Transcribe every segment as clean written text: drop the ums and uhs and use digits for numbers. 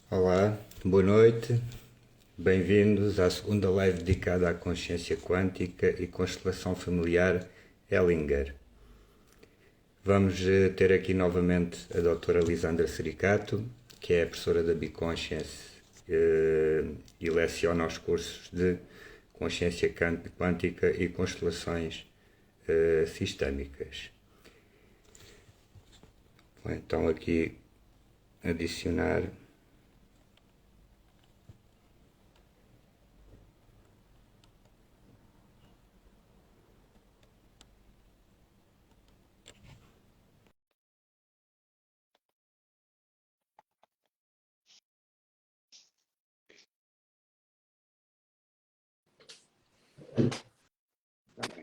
Olá, boa noite, bem-vindos à segunda live dedicada à consciência quântica e constelação familiar Hellinger. Vamos ter aqui novamente a doutora Lisandra Sericato, que é professora da Biconscience e leciona os cursos de consciência quântica e constelações sistémicas. Vou então aqui adicionar.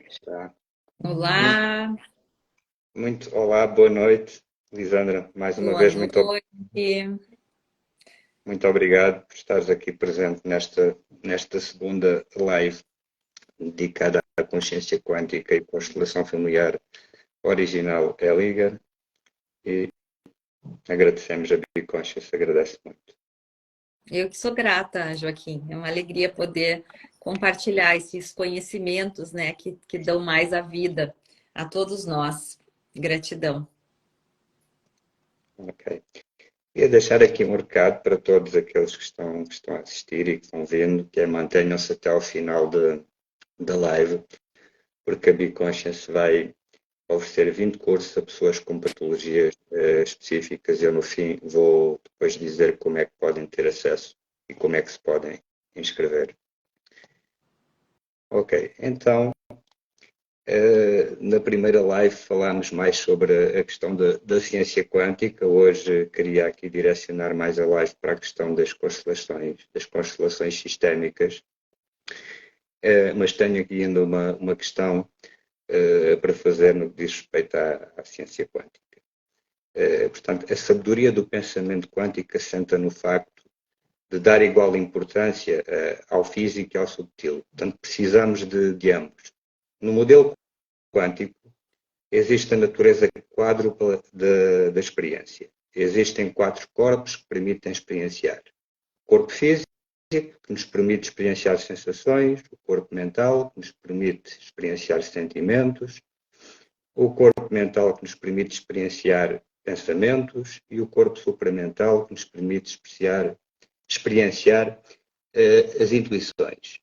Está. Olá, Muito olá, boa noite, Lisandra. Mais uma boa vez, noite. muito obrigado por estares aqui presente nesta segunda live dedicada à consciência quântica e constelação familiar original Hellinger. E agradecemos a Biconscience, agradece muito. Eu que sou grata, Joaquim. É uma alegria poder compartilhar esses conhecimentos, né, que dão mais a vida a todos nós. Gratidão. Ok. Queria deixar aqui um recado para todos aqueles que estão a assistir e que estão vendo, que é mantenham-se até ao final da live, porque a Biconscience vai oferecer 20 cursos a pessoas com patologias específicas. Eu, no fim, vou depois dizer como é que podem ter acesso e como é que se podem inscrever. Ok, então, na primeira live falámos mais sobre a questão da ciência quântica. Hoje queria aqui direcionar mais a live para a questão das constelações sistémicas. Mas tenho aqui ainda uma questão para fazer no que diz respeito à ciência quântica. Portanto, a sabedoria do pensamento quântico assenta no facto de dar igual importância ao físico e ao subtil. Portanto, precisamos de ambos. No modelo quântico, existe a natureza quádrupla da experiência. Existem 4 corpos que permitem experienciar. O corpo físico, que nos permite experienciar sensações, o corpo mental, que nos permite experienciar sentimentos, o corpo mental, que nos permite experienciar pensamentos, e o corpo supramental, que nos permite experienciar as intuições.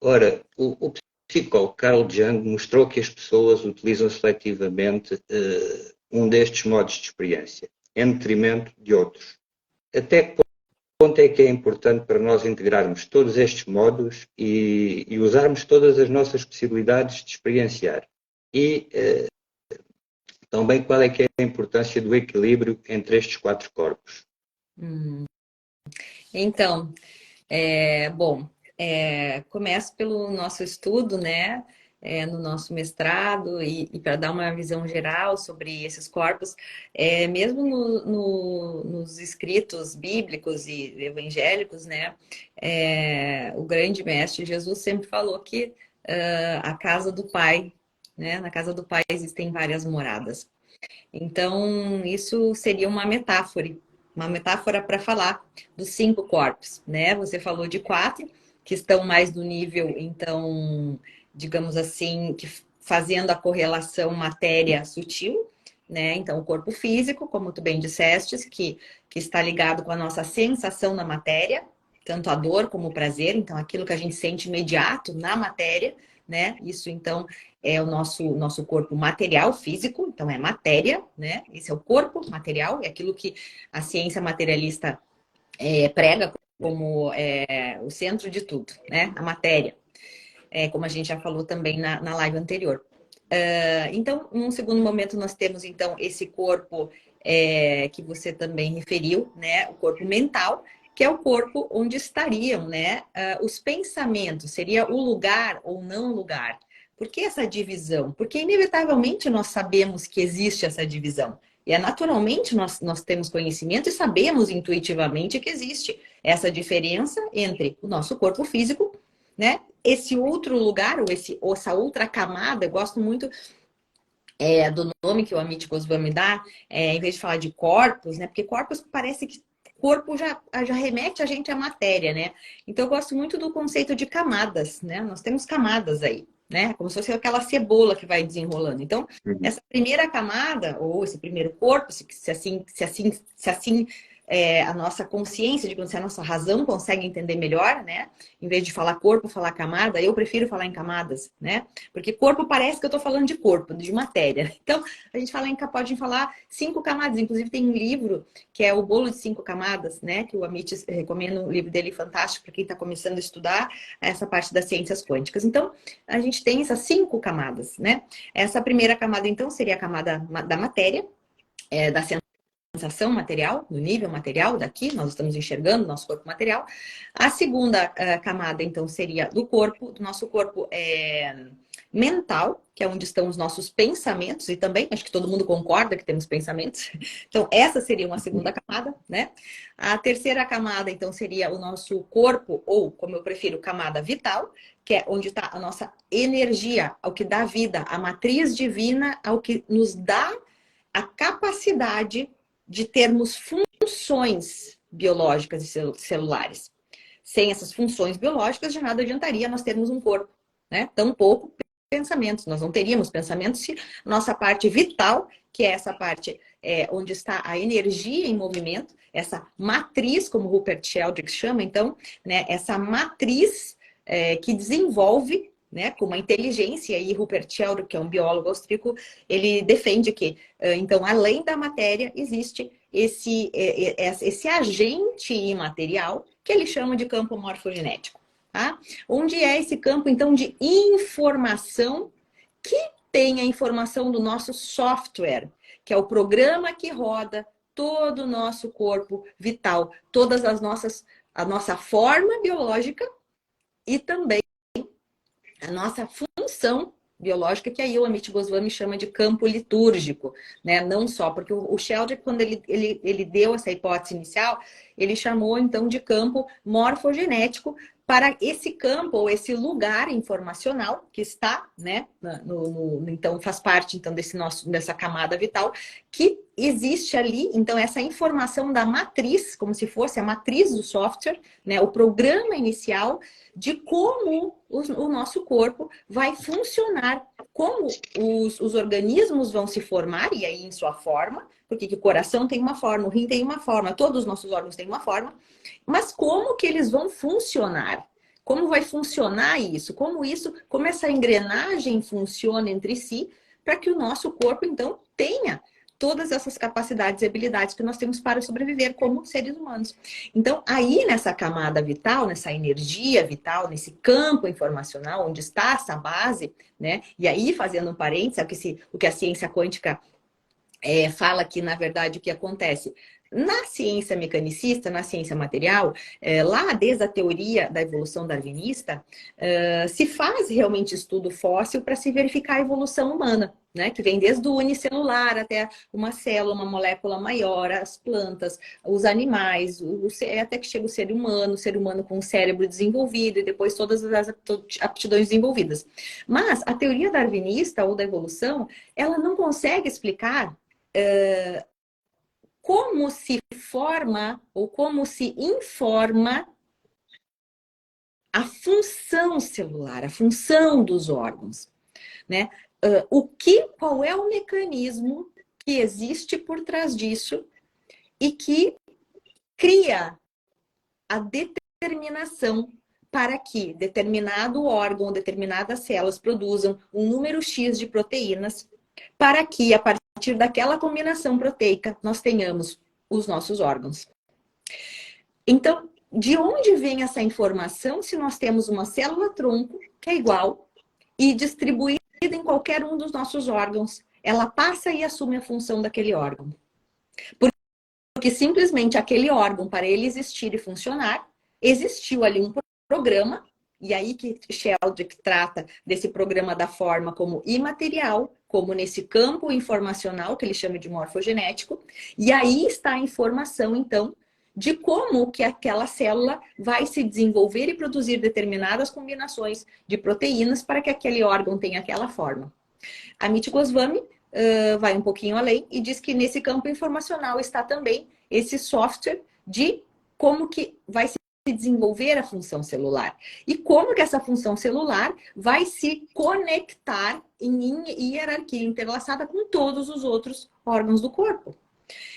Ora, o psicólogo Carl Jung mostrou que as pessoas utilizam seletivamente um destes modos de experiência, em detrimento de outros. Até que ponto é que é importante para nós integrarmos todos estes modos e usarmos todas as nossas possibilidades de experienciar? E também qual é que é a importância do equilíbrio entre estes 4 corpos? Então, bom, começo pelo nosso estudo, né? No nosso mestrado e para dar uma visão geral sobre esses corpos, mesmo nos escritos bíblicos e evangélicos, né? O grande mestre Jesus sempre falou que a casa do Pai, né? Na casa do Pai existem várias moradas. Então, isso seria uma metáfora para falar dos 5 corpos, né? Você falou de 4 que estão mais no nível, então, digamos assim, que fazendo a correlação matéria sutil, né? Então, o corpo físico, como tu bem disseste, que está ligado com a nossa sensação na matéria, tanto a dor como o prazer, então aquilo que a gente sente imediato na matéria, né? Isso então é o nosso corpo material, físico, então é matéria, né? Esse é o corpo material, é aquilo que a ciência materialista prega como o centro de tudo, né? A matéria, como a gente já falou também na live anterior. Então, num segundo momento, nós temos então esse corpo que você também referiu, né? O corpo mental, que é o corpo onde estariam, né? Os pensamentos, seria o lugar ou não lugar. Por que essa divisão? Porque inevitavelmente nós sabemos que existe essa divisão. E naturalmente nós temos conhecimento e sabemos intuitivamente que existe essa diferença entre o nosso corpo físico, né? Esse outro lugar, ou essa outra camada, eu gosto muito do nome que o Amit Goswami dá, em vez de falar de corpos, né? Porque corpos parece que corpo já remete a gente à matéria, né? Então, eu gosto muito do conceito de camadas, né? Nós temos camadas aí, né? Como se fosse aquela cebola que vai desenrolando. Então, Uhum. essa primeira camada, ou esse primeiro corpo, se assim a nossa consciência, digamos, se a nossa razão consegue entender melhor, né? Em vez de falar corpo, falar camada, eu prefiro falar em camadas, né? Porque corpo parece que eu estou falando de corpo, de matéria. Então, a gente pode falar 5 camadas. Inclusive, tem um livro que é O Bolo de 5 Camadas, né? Que o Amit recomenda, um livro dele fantástico para quem está começando a estudar essa parte das ciências quânticas. Então, a gente tem essas 5 camadas, né? Essa primeira camada, então, seria a camada da matéria, da sensação material, no nível material daqui, nós estamos enxergando o nosso corpo material. A segunda camada, então, seria do corpo, do nosso corpo mental, que é onde estão os nossos pensamentos, e também, acho que todo mundo concorda que temos pensamentos. Então, essa seria uma segunda camada, né? A terceira camada, então, seria o nosso corpo, ou, como eu prefiro, camada vital, que é onde está a nossa energia, ao que dá vida, a matriz divina, ao que nos dá a capacidade de termos funções biológicas e celulares. Sem essas funções biológicas, de nada adiantaria nós termos um corpo, né? Tampouco pensamentos. Nós não teríamos pensamentos se nossa parte vital, que é essa parte onde está a energia em movimento, essa matriz, como Rupert Sheldrake chama, então, né? Essa matriz que desenvolve, né, com uma inteligência, e Rupert Sheldrake, que é um biólogo austríaco, ele defende que, então, além da matéria, existe esse agente imaterial que ele chama de campo morfogenético, tá? Onde é esse campo, então, de informação que tem a informação do nosso software, que é o programa que roda todo o nosso corpo vital, todas a nossa forma biológica e também a nossa função biológica, que aí o Amit Goswami chama de campo litúrgico, né? Não só, porque o Sheldrake, quando ele deu essa hipótese inicial, ele chamou então de campo morfogenético para esse campo, ou esse lugar informacional que está, né? Então faz parte então dessa camada vital, que existe ali, então, essa informação da matriz, como se fosse a matriz do software, né? O programa inicial de como o nosso corpo vai funcionar, como os organismos vão se formar, e aí em sua forma, porque o coração tem uma forma, o rim tem uma forma, todos os nossos órgãos têm uma forma, mas como que eles vão funcionar? Como vai funcionar isso? Como essa engrenagem funciona entre si, para que o nosso corpo, então, tenha todas essas capacidades e habilidades que nós temos para sobreviver como seres humanos. Então, aí nessa camada vital, nessa energia vital, nesse campo informacional, onde está essa base, né? E aí, fazendo um parênteses, o que a ciência quântica fala que, na verdade, o que acontece? Na ciência mecanicista, na ciência material, lá desde a teoria da evolução darwinista, se faz realmente estudo fóssil para se verificar a evolução humana, né? Que vem desde o unicelular até uma célula, uma molécula maior, as plantas, os animais, até que chega o ser humano com o cérebro desenvolvido e depois todas as aptidões desenvolvidas. Mas a teoria darwinista ou da evolução, ela não consegue explicar como se forma ou como se informa a função celular, a função dos órgãos, né? Qual é o mecanismo que existe por trás disso e que cria a determinação para que determinado órgão, determinadas células produzam um número X de proteínas, para que, a partir daquela combinação proteica, nós tenhamos os nossos órgãos. Então, de onde vem essa informação se nós temos uma célula-tronco que é igual e distribuída em qualquer um dos nossos órgãos? Ela passa e assume a função daquele órgão. Porque simplesmente aquele órgão, para ele existir e funcionar, existiu ali um programa, e aí que Sheldrake trata desse programa da forma como imaterial, como nesse campo informacional, que ele chama de morfogenético, e aí está a informação, então, de como que aquela célula vai se desenvolver e produzir determinadas combinações de proteínas para que aquele órgão tenha aquela forma. Amit Goswami vai um pouquinho além e diz que nesse campo informacional está também esse software de como que vai se desenvolver a função celular e como que essa função celular vai se conectar em hierarquia interlaçada com todos os outros órgãos do corpo.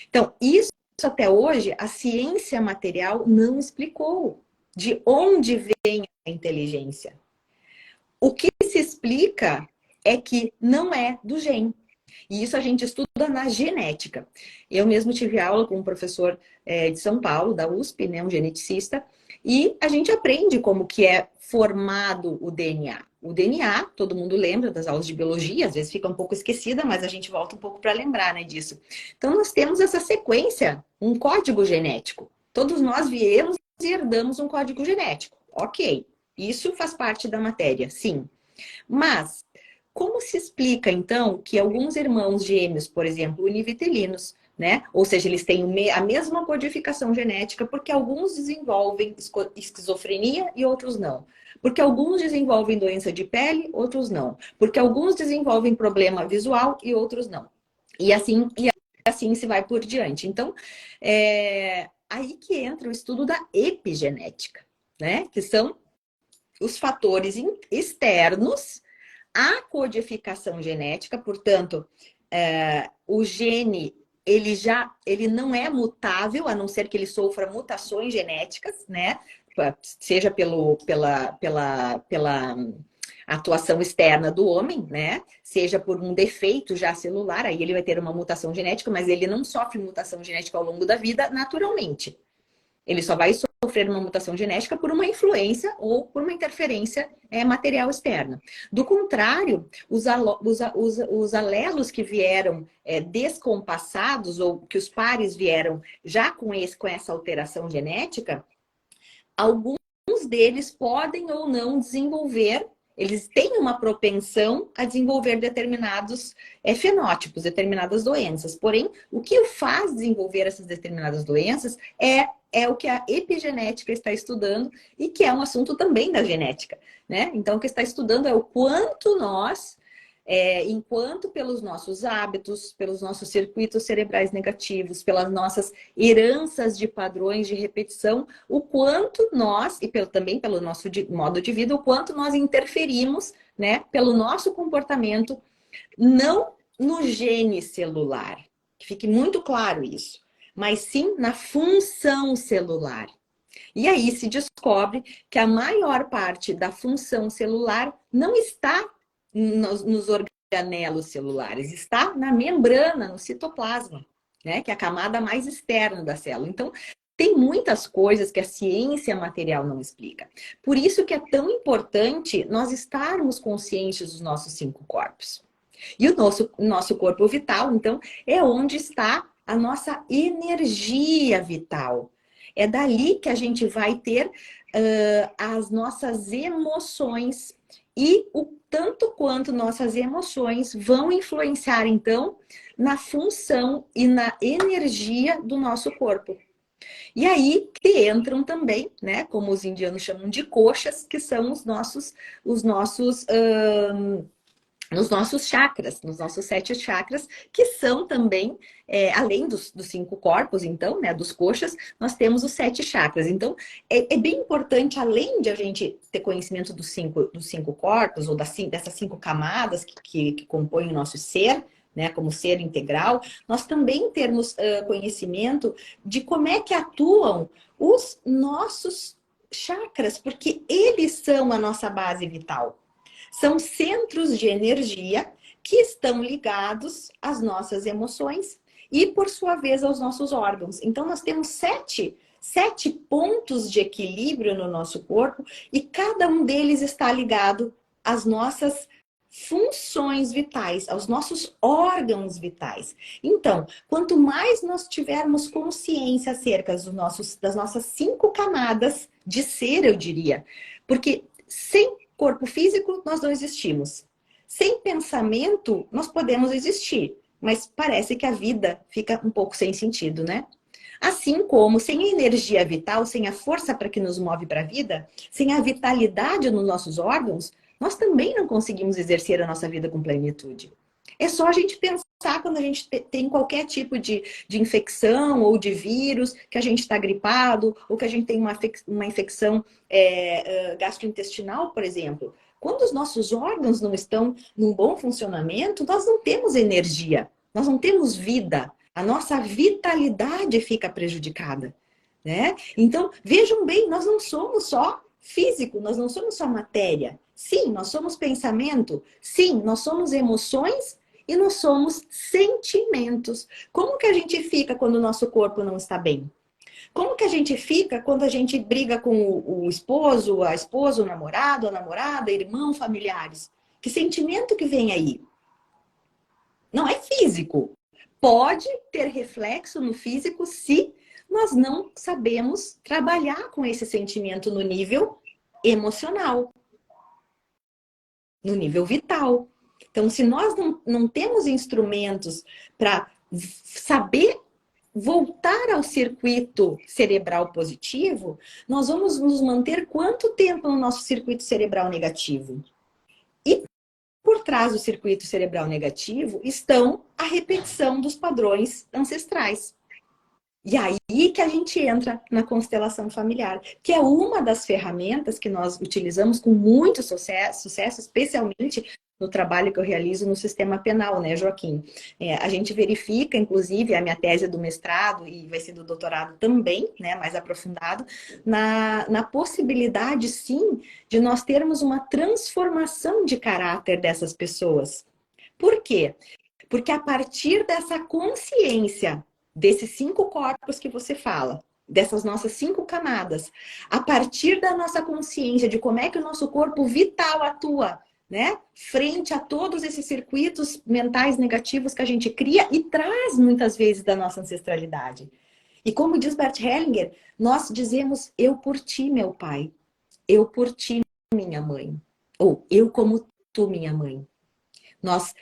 Então, isso até hoje a ciência material não explicou de onde vem a inteligência. O que se explica é que não é do gene. E isso a gente estuda na genética. Eu mesmo tive aula com um professor de São Paulo, da USP, né, um geneticista, e a gente aprende como que é formado o DNA. O DNA, todo mundo lembra das aulas de biologia, às vezes fica um pouco esquecida, mas a gente volta um pouco para lembrar, né, disso. Então, nós temos essa sequência, um código genético. Todos nós viemos e herdamos um código genético. Ok, isso faz parte da matéria, sim. Mas como se explica, então, que alguns irmãos gêmeos, por exemplo, univitelinos, né? Ou seja, eles têm a mesma codificação genética, porque alguns desenvolvem esquizofrenia e outros não. Porque alguns desenvolvem doença de pele, outros não. Porque alguns desenvolvem problema visual e outros não. E assim se vai por diante. Então, aí que entra o estudo da epigenética, né? Que são os fatores externos à codificação genética, portanto, o gene ele não é mutável, a não ser que ele sofra mutações genéticas, né? Seja pela atuação externa do homem, né? Seja por um defeito já celular, aí ele vai ter uma mutação genética, mas ele não sofre mutação genética ao longo da vida naturalmente. Ele só vai sofrer uma mutação genética por uma influência ou por uma interferência material externa. Do contrário, os alelos que vieram descompassados ou que os pares vieram já com essa alteração genética, alguns deles podem ou não desenvolver, eles têm uma propensão a desenvolver determinados fenótipos, determinadas doenças. Porém, o que faz desenvolver essas determinadas doenças é o que a epigenética está estudando e que é um assunto também da genética, né? Então, o que está estudando é o quanto nós, enquanto pelos nossos hábitos, pelos nossos circuitos cerebrais negativos, pelas nossas heranças de padrões de repetição, o quanto nós, e também pelo nosso modo de vida, o quanto nós interferimos, né, pelo nosso comportamento, não no gene celular, que fique muito claro isso, mas sim na função celular. E aí se descobre que a maior parte da função celular não está nos organelos celulares, está na membrana, no citoplasma, né? Que é a camada mais externa da célula. Então, tem muitas coisas que a ciência material não explica. Por isso que é tão importante nós estarmos conscientes dos nossos 5 corpos. E o nosso corpo vital, então, é onde está a nossa energia vital. É dali que a gente vai ter as nossas emoções e o tanto quanto nossas emoções vão influenciar, então, na função e na energia do nosso corpo. E aí que entram também, né, como os indianos chamam de koshas, que são os nossos nos nossos chakras, nos nossos 7 chakras, que são também, além dos 5 corpos, então, né, dos koshas, nós temos os 7 chakras. Então, é bem importante, além de a gente ter conhecimento dos cinco corpos, ou dessas 5 camadas que compõem o nosso ser, né, como ser integral, nós também termos conhecimento de como é que atuam os nossos chakras, porque eles são a nossa base vital. São centros de energia que estão ligados às nossas emoções e, por sua vez, aos nossos órgãos. Então, nós temos 7 pontos de equilíbrio no nosso corpo e cada um deles está ligado às nossas funções vitais, aos nossos órgãos vitais. Então, quanto mais nós tivermos consciência acerca das nossas 5 camadas de ser, eu diria, porque sem corpo físico, nós não existimos. Sem pensamento, nós podemos existir, mas parece que a vida fica um pouco sem sentido, né? Assim como sem a energia vital, sem a força para que nos move para a vida, sem a vitalidade nos nossos órgãos, nós também não conseguimos exercer a nossa vida com plenitude. É só a gente pensar quando a gente tem qualquer tipo de infecção ou de vírus, que a gente está gripado, ou que a gente tem uma infecção gastrointestinal, por exemplo. Quando os nossos órgãos não estão num bom funcionamento, nós não temos energia, nós não temos vida. A nossa vitalidade fica prejudicada, né? Então, vejam bem, nós não somos só físico, nós não somos só matéria. Sim, nós somos pensamento. Sim, nós somos emoções e nós somos sentimentos. Como que a gente fica quando o nosso corpo não está bem? Como que a gente fica quando a gente briga com o esposo, a esposa, o namorado, a namorada, irmão, familiares? Que sentimento que vem aí? Não é físico. Pode ter reflexo no físico se nós não sabemos trabalhar com esse sentimento no nível emocional, no nível vital. Então, se nós não temos instrumentos para saber voltar ao circuito cerebral positivo, nós vamos nos manter quanto tempo no nosso circuito cerebral negativo? E por trás do circuito cerebral negativo estão a repetição dos padrões ancestrais. E aí que a gente entra na constelação familiar, que é uma das ferramentas que nós utilizamos com muito sucesso, especialmente no trabalho que eu realizo no sistema penal, né, Joaquim? A gente verifica, inclusive, a minha tese do mestrado e vai ser do doutorado também, né, mais aprofundado, na possibilidade, sim, de nós termos uma transformação de caráter dessas pessoas. Por quê? Porque a partir dessa consciência desses 5 corpos que você fala, dessas nossas 5 camadas, a partir da nossa consciência de como é que o nosso corpo vital atua, né? Frente a todos esses circuitos mentais negativos que a gente cria e traz muitas vezes da nossa ancestralidade. E como diz Bert Hellinger, nós dizemos eu por ti, meu pai, eu por ti, minha mãe, ou eu como tu, minha mãe. Nós,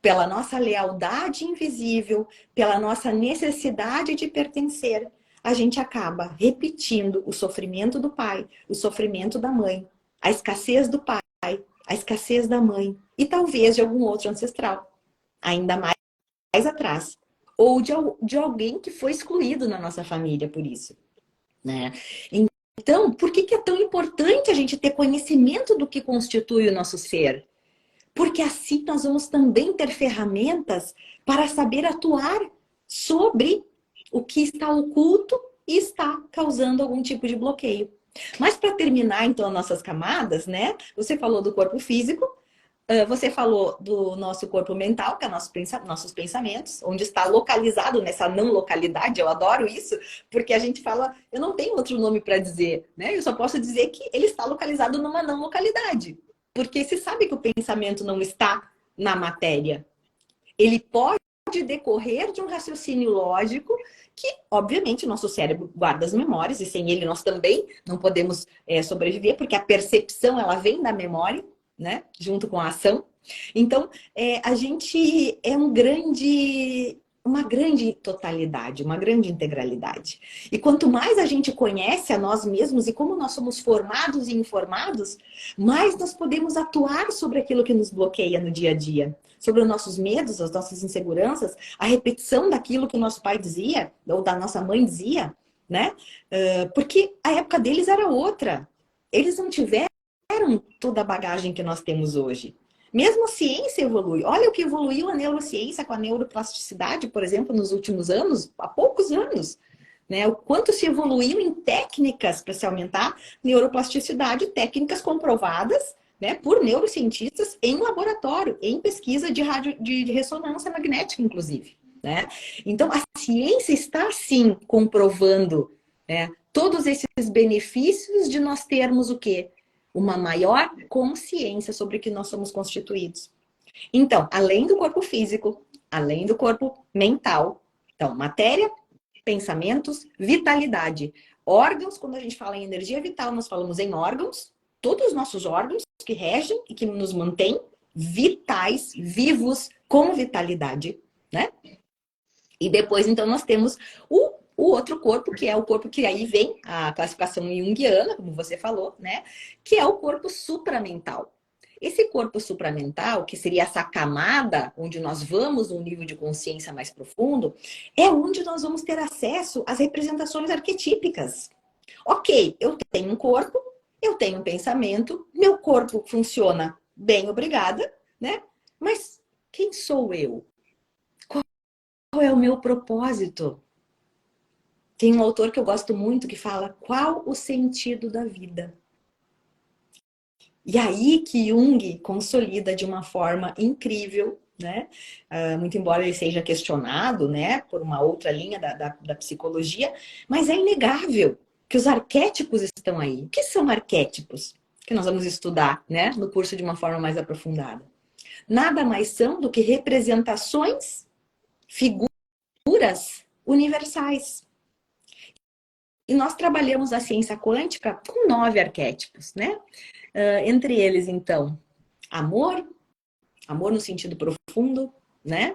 pela nossa lealdade invisível, pela nossa necessidade de pertencer, a gente acaba repetindo o sofrimento do pai, o sofrimento da mãe, a escassez do pai, a escassez da mãe e talvez de algum outro ancestral, ainda mais atrás, ou de alguém que foi excluído na nossa família por isso, né? Então, por que é tão importante a gente ter conhecimento do que constitui o nosso ser? Porque assim nós vamos também ter ferramentas para saber atuar sobre o que está oculto e está causando algum tipo de bloqueio. Mas para terminar, então, as nossas camadas, né? Você falou do corpo físico, você falou do nosso corpo mental, que é nossos pensamentos, onde está localizado nessa não localidade. Eu adoro isso, porque a gente fala, eu não tenho outro nome para dizer, né? Eu só posso dizer que ele está localizado numa não localidade. Porque se sabe que o pensamento não está na matéria. Ele pode decorrer de um raciocínio lógico que, obviamente, o nosso cérebro guarda as memórias e sem ele nós também não podemos sobreviver, porque a percepção ela vem da memória, né? Junto com a ação. Então, a gente é uma grande totalidade, uma grande integralidade. E quanto mais a gente conhece a nós mesmos e como nós somos formados e informados, mais nós podemos atuar sobre aquilo que nos bloqueia no dia a dia. Sobre os nossos medos, as nossas inseguranças, a repetição daquilo que o nosso pai dizia, ou da nossa mãe dizia, né? Porque a época deles era outra. Eles não tiveram toda a bagagem que nós temos hoje. Mesmo a ciência evolui. Olha o que evoluiu a neurociência com a neuroplasticidade, por exemplo, nos últimos anos, há poucos anos. Né? O quanto se evoluiu em técnicas para se aumentar neuroplasticidade, técnicas comprovadas, né, por neurocientistas em laboratório, em pesquisa de ressonância magnética, inclusive. Né? Então, a ciência está, sim, comprovando, né, todos esses benefícios de nós termos o quê? Uma maior consciência sobre o que nós somos constituídos. Então, além do corpo físico, além do corpo mental, então, matéria, pensamentos, vitalidade. Órgãos, quando a gente fala em energia vital, nós falamos em órgãos, todos os nossos órgãos que regem e que nos mantêm vitais, vivos, com vitalidade, né? E depois, então, nós temos o outro corpo, que é o corpo que aí vem a classificação junguiana, como você falou, né? Que é o corpo supramental. Esse corpo supramental, que seria essa camada onde nós vamos num nível de consciência mais profundo, é onde nós vamos ter acesso às representações arquetípicas. Ok, eu tenho um corpo, eu tenho um pensamento, meu corpo funciona bem, obrigada, né? Mas quem sou eu? Qual é o meu propósito? Tem um autor que eu gosto muito que fala: qual o sentido da vida? E aí que Jung consolida de uma forma incrível, né? Muito embora ele seja questionado, né, por uma outra linha da psicologia, mas é inegável que os arquétipos estão aí. O que são arquétipos? Que nós vamos estudar, né, no curso de uma forma mais aprofundada. Nada mais são do que representações, figuras universais. E nós trabalhamos a ciência quântica com 9 arquétipos, né? Entre eles, então, amor, amor no sentido profundo, né?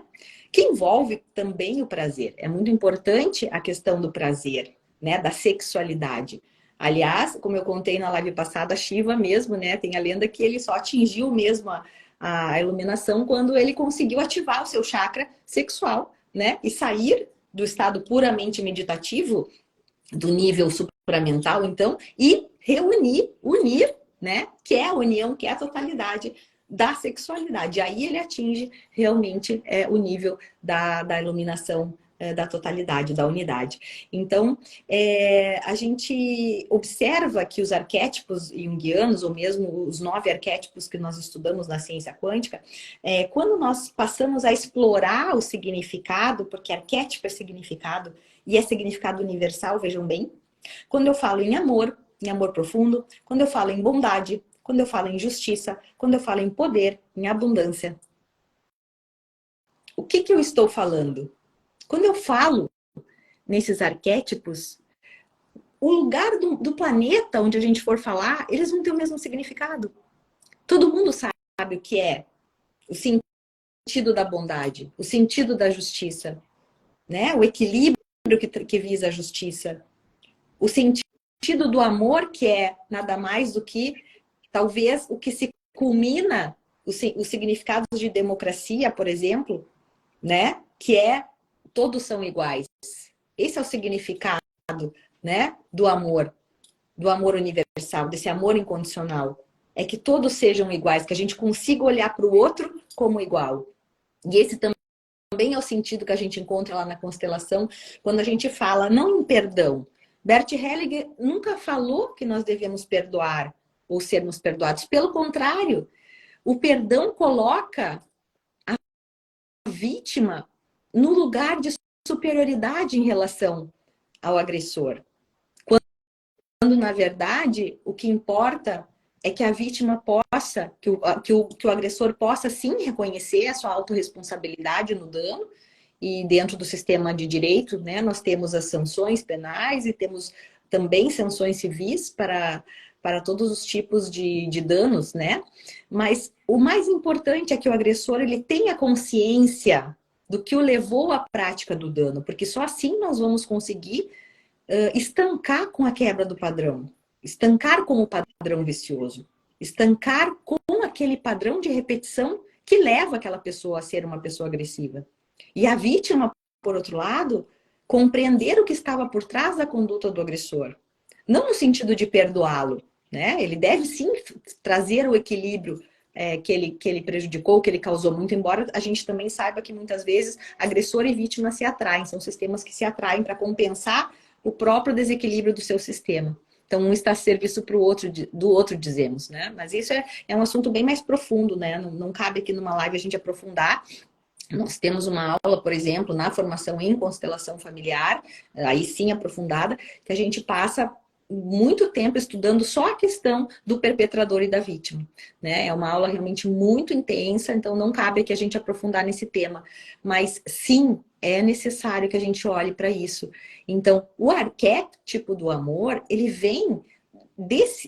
Que envolve também o prazer. É muito importante a questão do prazer, né? Da sexualidade. Aliás, como eu contei na live passada, Shiva mesmo, né? Tem a lenda que ele só atingiu mesmo a iluminação quando ele conseguiu ativar o seu chakra sexual, né? E sair do estado puramente meditativo, do nível supramental, então, e unir, né? Que é a união, que é a totalidade da sexualidade. Aí ele atinge realmente o nível da iluminação, da totalidade, da unidade. Então, a gente observa que os arquétipos junguianos, ou mesmo os 9 arquétipos que nós estudamos na ciência quântica, quando nós passamos a explorar o significado, porque arquétipo é significado, e é significado universal, vejam bem, quando eu falo em amor profundo, quando eu falo em bondade, quando eu falo em justiça, quando eu falo em poder, em abundância. O que eu estou falando? Quando eu falo nesses arquétipos, o lugar do planeta onde a gente for falar, eles vão ter o mesmo significado. Todo mundo sabe o que é o sentido da bondade, o sentido da justiça, né? O equilíbrio que visa a justiça. O sentido do amor, que é nada mais do que, talvez, o que se culmina, os significados de democracia, por exemplo, né? Que é todos são iguais. Esse é o significado, né? Do amor universal, desse amor incondicional. É que todos sejam iguais, que a gente consiga olhar para o outro como igual. E esse também é o sentido que a gente encontra lá na constelação, quando a gente fala não em perdão. Bert Hellinger nunca falou que nós devemos perdoar ou sermos perdoados. Pelo contrário, o perdão coloca a vítima no lugar de superioridade em relação ao agressor. Quando, na verdade, o que importa é que a vítima possa, que o agressor possa sim reconhecer a sua autorresponsabilidade no dano. E dentro do sistema de direito, né, nós temos as sanções penais e temos também sanções civis para todos os tipos de danos, né? Mas o mais importante é que o agressor ele tenha consciência do que o levou à prática do dano, porque só assim nós vamos conseguir estancar com a quebra do padrão, estancar com o padrão vicioso, estancar com aquele padrão de repetição que leva aquela pessoa a ser uma pessoa agressiva. E a vítima, por outro lado, compreender o que estava por trás da conduta do agressor. Não no sentido de perdoá-lo, né? Ele deve sim trazer o equilíbrio que ele prejudicou, que ele causou, muito embora a gente também saiba que muitas vezes agressor e vítima se atraem, são sistemas que se atraem para compensar o próprio desequilíbrio do seu sistema. Então, um está a serviço para o outro, do outro, dizemos, né? Mas isso é um assunto bem mais profundo, né? Não cabe aqui numa live a gente aprofundar. Nós temos uma aula, por exemplo, na formação em constelação familiar, aí sim aprofundada, que a gente passa muito tempo estudando só a questão do perpetrador e da vítima, né? É uma aula realmente muito intensa, então não cabe aqui a gente aprofundar nesse tema. Mas sim, é necessário que a gente olhe para isso. Então, o arquétipo do amor, ele vem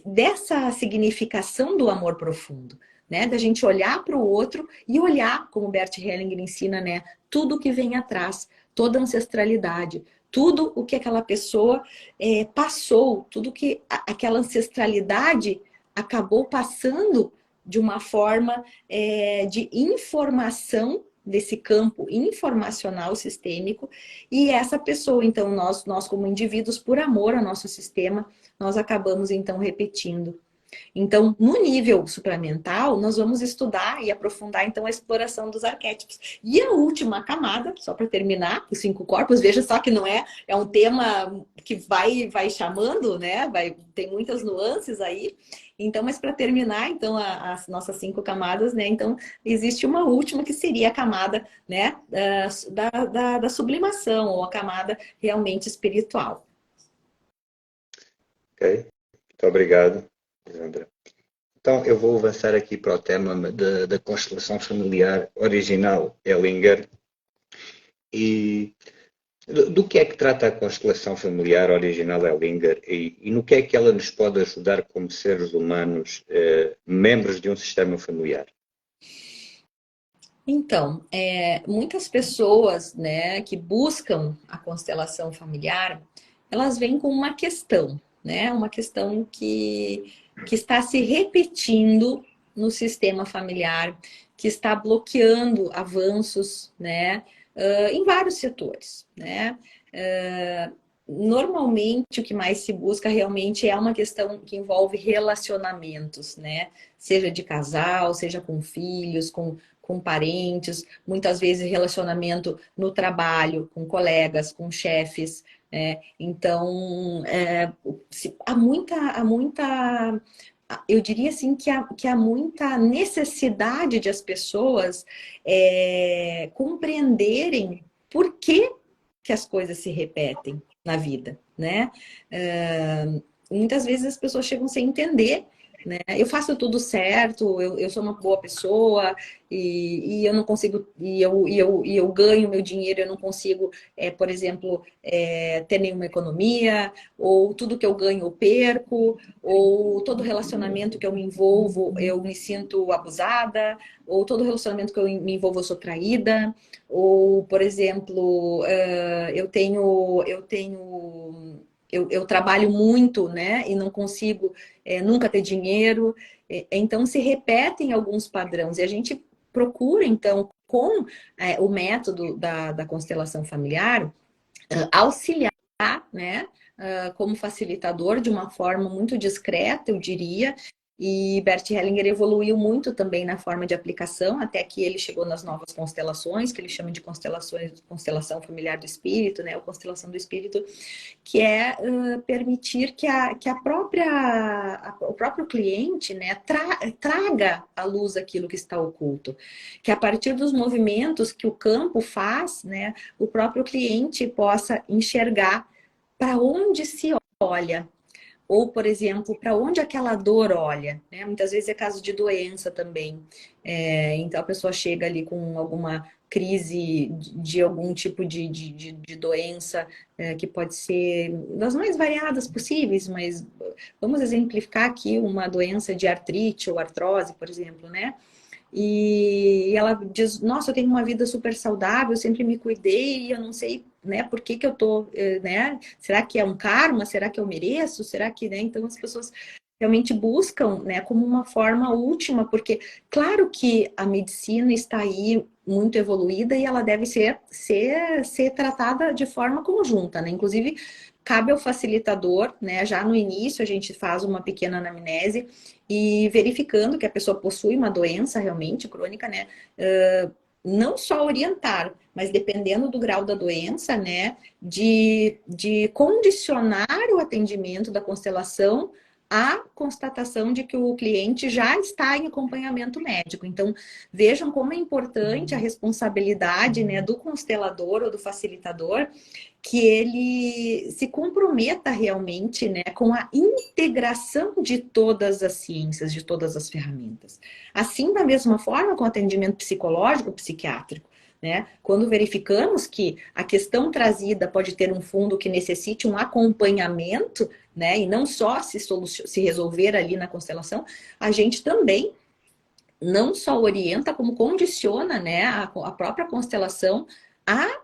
dessa significação do amor profundo, né? Da gente olhar para o outro e olhar, como Bert Hellinger ensina, né? Tudo que vem atrás, toda a ancestralidade, tudo o que aquela pessoa passou, tudo que aquela ancestralidade acabou passando de uma forma de informação desse campo informacional sistêmico, e essa pessoa, então, nós como indivíduos, por amor ao nosso sistema, nós acabamos, então, repetindo. Então, no nível supramental, nós vamos estudar e aprofundar, então, a exploração dos arquétipos. E a última camada, só para terminar, os 5 corpos, veja só que não é um tema que vai chamando, né? Tem muitas nuances aí. Então, mas para terminar, então, as nossas 5 camadas, né? Então, existe uma última que seria a camada, né? Da sublimação, ou a camada realmente espiritual. Ok, muito obrigado, Sandra. Então, eu vou avançar aqui para o tema da constelação familiar original Hellinger. E do que é que trata a constelação familiar original Hellinger e no que é que ela nos pode ajudar como seres humanos, membros de um sistema familiar? Então, muitas pessoas, né, que buscam a constelação familiar, elas vêm com uma questão, né? Uma questão que está se repetindo no sistema familiar, que está bloqueando avanços, né, em vários setores, né? Normalmente, o que mais se busca realmente é uma questão que envolve relacionamentos, né? Seja de casal, seja com filhos, com parentes, muitas vezes relacionamento no trabalho, com colegas, com chefes. Então, há muita, eu diria assim que há muita necessidade de as pessoas compreenderem por que as coisas se repetem na vida, né? Muitas vezes as pessoas chegam sem entender, né? Eu faço tudo certo, eu sou uma boa pessoa e eu não consigo, e eu ganho meu dinheiro, eu não consigo, por exemplo, ter nenhuma economia, ou tudo que eu ganho eu perco, ou todo relacionamento que eu me envolvo eu me sinto abusada, ou todo relacionamento que eu me envolvo eu sou traída, ou, por exemplo, eu trabalho muito, né, e não consigo nunca ter dinheiro. Então, se repetem alguns padrões. E a gente procura, então, com o método da constelação familiar, auxiliar, né, como facilitador de uma forma muito discreta, eu diria. E Bert Hellinger evoluiu muito também na forma de aplicação, até que ele chegou nas novas constelações, que ele chama de constelação familiar do espírito, né, ou constelação do espírito, que é permitir que o próprio cliente, né, traga à luz aquilo que está oculto. Que a partir dos movimentos que o campo faz, né, o próprio cliente possa enxergar para onde se olha. Ou, por exemplo, para onde aquela dor olha, né? Muitas vezes é caso de doença também. Então a pessoa chega ali com alguma crise de algum tipo de doença, que pode ser das mais variadas possíveis, mas vamos exemplificar aqui uma doença de artrite ou artrose, por exemplo, né? E ela diz, nossa, eu tenho uma vida super saudável, eu sempre me cuidei e eu não sei, né, por que que eu tô, né? Será que é um karma? Será que eu mereço? Será que, né? Então as pessoas realmente buscam, né, como uma forma última, porque claro que a medicina está aí muito evoluída e ela deve ser tratada de forma conjunta, né? Inclusive, cabe ao facilitador, né? Já no início a gente faz uma pequena anamnese e verificando que a pessoa possui uma doença realmente crônica, né? Não só orientar, mas dependendo do grau da doença, né? De condicionar o atendimento da constelação à constatação de que o cliente já está em acompanhamento médico. Então, vejam como é importante a responsabilidade, né, do constelador ou do facilitador, que ele se comprometa realmente, né, com a integração de todas as ciências, de todas as ferramentas. Assim, da mesma forma, com o atendimento psicológico, psiquiátrico, né? Quando verificamos que a questão trazida pode ter um fundo que necessite um acompanhamento, né, e não só se resolver ali na constelação, a gente também não só orienta, como condiciona, né, a própria constelação a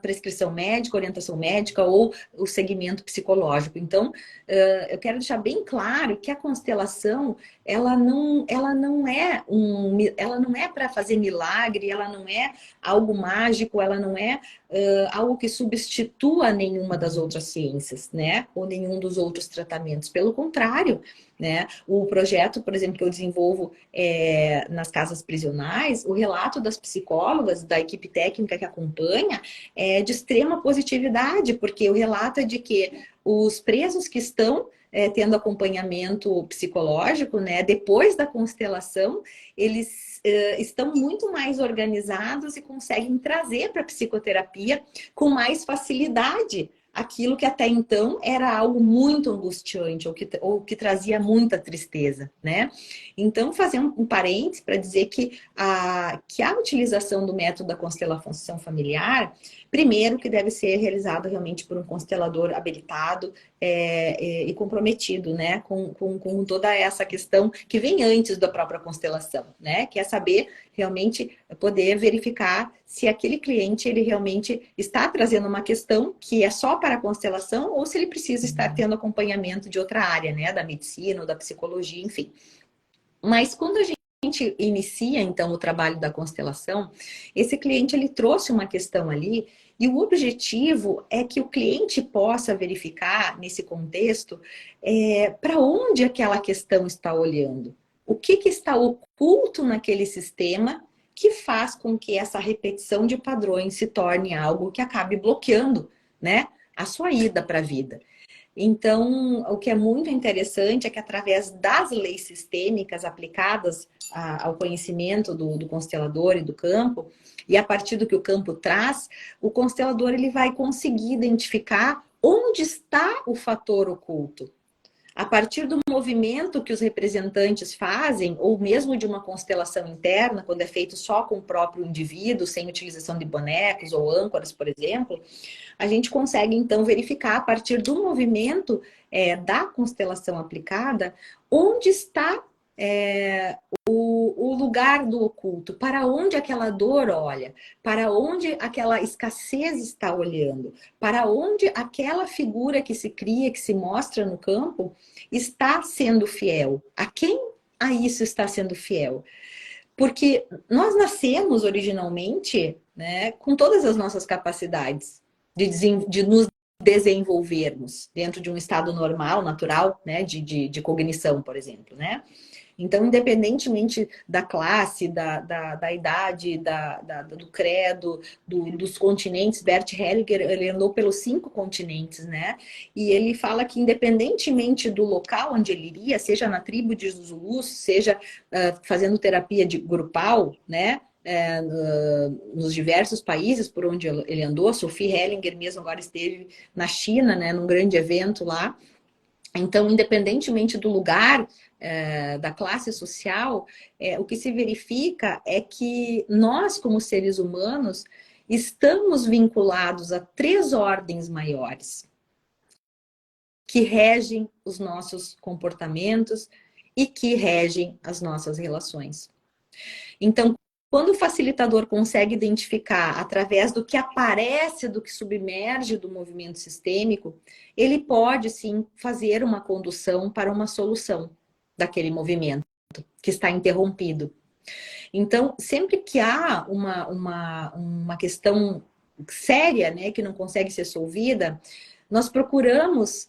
prescrição médica, orientação médica ou o segmento psicológico. Então, eu quero deixar bem claro que a constelação, ela não é para fazer milagre, ela não é algo mágico, ela não é algo que substitua nenhuma das outras ciências, né? Ou nenhum dos outros tratamentos. Pelo contrário, né? O projeto, por exemplo, que eu desenvolvo nas casas prisionais, o relato das psicólogas, da equipe técnica que acompanha, é de extrema positividade, porque o relato é de que os presos que estão tendo acompanhamento psicológico, né, depois da constelação, eles estão muito mais organizados e conseguem trazer para a psicoterapia com mais facilidade aquilo que até então era algo muito angustiante ou que trazia muita tristeza, né? Então, fazer um parênteses para dizer que a utilização do método da constelação familiar, primeiro que deve ser realizado realmente por um constelador habilitado e comprometido, né? Com toda essa questão que vem antes da própria constelação, né? Que é saber realmente poder verificar se aquele cliente ele realmente está trazendo uma questão que é só para a constelação ou se ele precisa estar tendo acompanhamento de outra área, né? Da medicina ou da psicologia, enfim. Mas quando a gente inicia, então, o trabalho da constelação, esse cliente, ele trouxe uma questão ali e o objetivo é que o cliente possa verificar, nesse contexto, para onde aquela questão está olhando. O que está oculto naquele sistema que faz com que essa repetição de padrões se torne algo que acabe bloqueando, né, a sua ida para a vida. Então, o que é muito interessante é que através das leis sistêmicas aplicadas ao conhecimento do constelador e do campo, e a partir do que o campo traz, o constelador ele vai conseguir identificar onde está o fator oculto. A partir do movimento que os representantes fazem, ou mesmo de uma constelação interna, quando é feito só com o próprio indivíduo, sem utilização de bonecos ou âncoras, por exemplo, a gente consegue então verificar a partir do movimento da constelação aplicada, onde está o lugar do oculto, para onde aquela dor olha, para onde aquela escassez está olhando, para onde aquela figura que se cria, que se mostra no campo, está sendo fiel. A quem a isso está sendo fiel? Porque nós nascemos originalmente, né, com todas as nossas capacidades de nos desenvolvermos dentro de um estado normal, natural, né, de cognição, por exemplo, né? Então, independentemente da classe, da idade, do credo, dos continentes, Bert Hellinger, ele andou pelos 5 continentes, né? E ele fala que independentemente do local onde ele iria, seja na tribo de Zulus, seja fazendo terapia grupal, né? Nos diversos países por onde ele andou, Sophie Hellinger mesmo agora esteve na China, né? Num grande evento lá. Então, independentemente do lugar, da classe social, o que se verifica é que nós, como seres humanos, estamos vinculados a 3 ordens maiores que regem os nossos comportamentos e que regem as nossas relações. Então, quando o facilitador consegue identificar através do que aparece, do que submerge do movimento sistêmico, ele pode sim fazer uma condução para uma solução daquele movimento que está interrompido. Então, sempre que há uma questão séria, né, que não consegue ser solvida, nós procuramos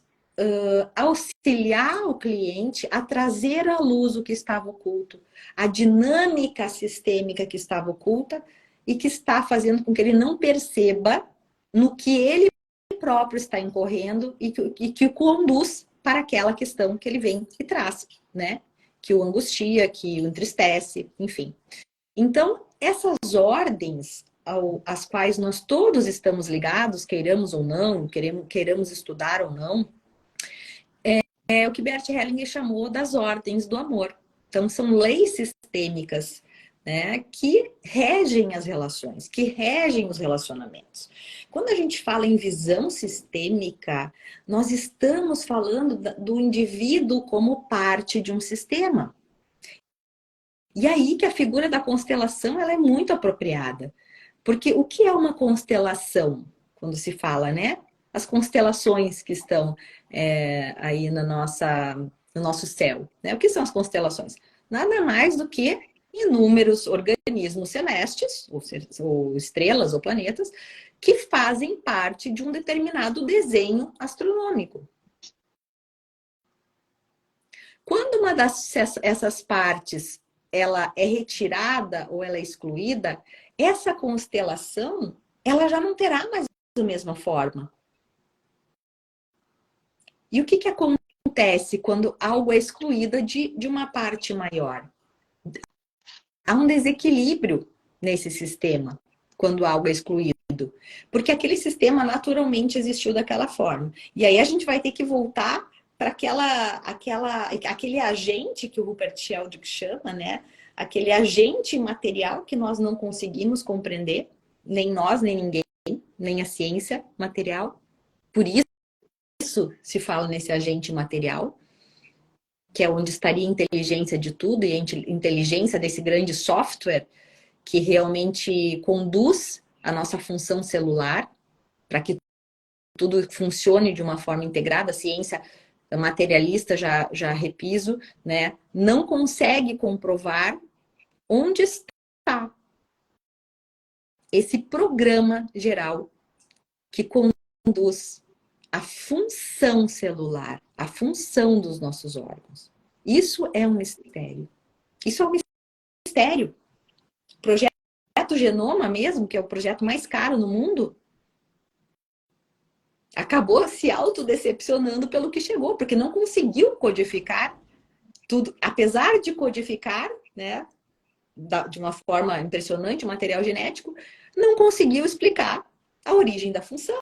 auxiliar o cliente a trazer à luz o que estava oculto, a dinâmica sistêmica que estava oculta e que está fazendo com que ele não perceba no que ele próprio está incorrendo e que o conduz para aquela questão que ele vem e traz, né? Que o angustia, que o entristece, enfim. Então, essas ordens às quais nós todos estamos ligados, queiramos ou não, queiramos estudar ou não, é o que Bert Hellinger chamou das ordens do amor. Então, são leis sistêmicas, né, que regem as relações, que regem os relacionamentos. Quando a gente fala em visão sistêmica, nós estamos falando do indivíduo como parte de um sistema. E aí que a figura da constelação ela é muito apropriada. Porque o que é uma constelação? Quando se fala, né? As constelações que estão aí no nosso céu. Né? O que são as constelações? Nada mais do que inúmeros organismos celestes, ou estrelas ou planetas, que fazem parte de um determinado desenho astronômico. Quando uma essas partes ela é retirada ou ela é excluída, essa constelação ela já não terá mais a mesma forma. E o que acontece quando algo é excluído de uma parte maior? Há um desequilíbrio nesse sistema quando algo é excluído. Porque aquele sistema naturalmente existiu daquela forma. E aí a gente vai ter que voltar para aquele agente que o Rupert Sheldrake chama, né? Aquele agente material que nós não conseguimos compreender, nem nós, nem ninguém, nem a ciência material. Por isso se fala nesse agente material, que é onde estaria a inteligência de tudo e a inteligência desse grande software que realmente conduz a nossa função celular para que tudo funcione de uma forma integrada. A ciência materialista, já repiso, né, não consegue comprovar onde está esse programa geral que conduz a função celular, a função dos nossos órgãos. Isso é um mistério. Isso é um mistério. O projeto Genoma mesmo, que é o projeto mais caro no mundo, acabou se autodecepcionando pelo que chegou, porque não conseguiu codificar tudo, apesar de codificar, né, de uma forma impressionante o material genético, não conseguiu explicar a origem da função.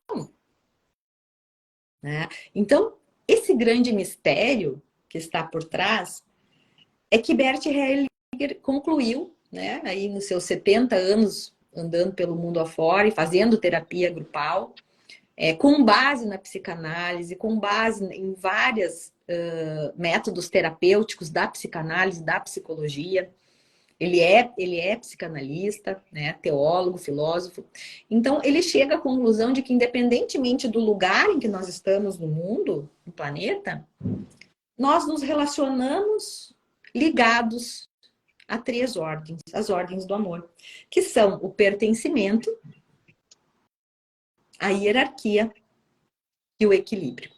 Né? Então, esse grande mistério que está por trás é que Bert Hellinger concluiu, né, aí nos seus 70 anos andando pelo mundo afora e fazendo terapia grupal, com base na psicanálise, com base em vários métodos terapêuticos da psicanálise, da psicologia. Ele é psicanalista, né, teólogo, filósofo. Então, ele chega à conclusão de que, independentemente do lugar em que nós estamos no mundo, no planeta, nós nos relacionamos ligados a 3 ordens, as ordens do amor, que são o pertencimento, a hierarquia e o equilíbrio.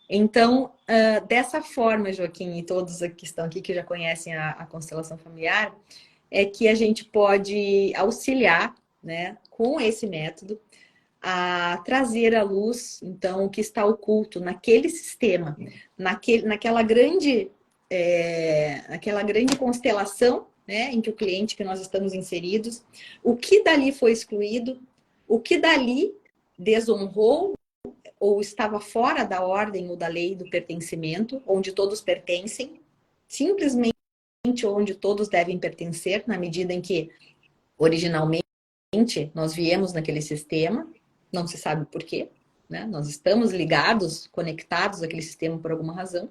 Então, dessa forma, Joaquim, e todos que estão aqui que já conhecem a constelação familiar, é que a gente pode auxiliar, né, com esse método, a trazer à luz, então, o que está oculto naquele sistema, naquela grande constelação, né, em que o cliente que nós estamos inseridos, o que dali foi excluído, o que dali desonrou ou estava fora da ordem ou da lei do pertencimento, onde todos pertencem, simplesmente onde todos devem pertencer, na medida em que, originalmente, nós viemos naquele sistema, não se sabe por quê, né? Nós estamos ligados, conectados àquele sistema por alguma razão.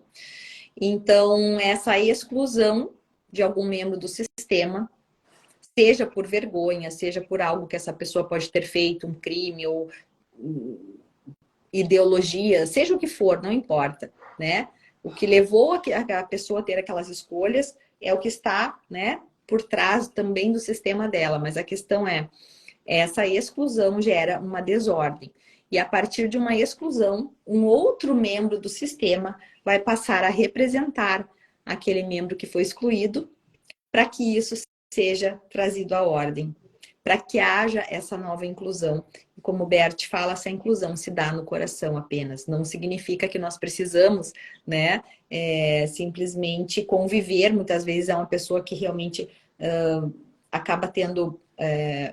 Então, essa exclusão de algum membro do sistema, seja por vergonha, seja por algo que essa pessoa pode ter feito, um crime ou ideologia, seja o que for, não importa, né? O que levou a pessoa a ter aquelas escolhas é o que está, né, por trás também do sistema dela, mas a questão essa exclusão gera uma desordem. E a partir de uma exclusão, um outro membro do sistema vai passar a representar aquele membro que foi excluído para que isso seja trazido à ordem, para que haja essa nova inclusão. E como o Bert fala, essa inclusão se dá no coração apenas. Não significa que nós precisamos, né, simplesmente conviver. Muitas vezes é uma pessoa que realmente acaba tendo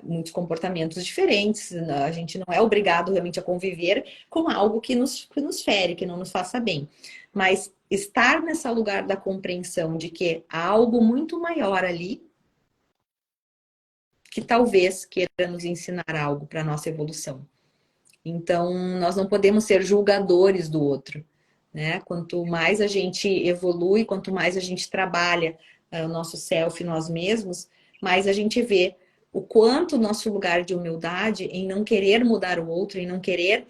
muitos comportamentos diferentes. A gente não é obrigado realmente a conviver com algo que nos fere, que não nos faça bem. Mas estar nesse lugar da compreensão de que há algo muito maior ali que talvez queira nos ensinar algo para a nossa evolução. Então, nós não podemos ser julgadores do outro, né? Quanto mais a gente evolui, quanto mais a gente trabalha o nosso self, nós mesmos, mais a gente vê o quanto o nosso lugar de humildade em não querer mudar o outro, em não querer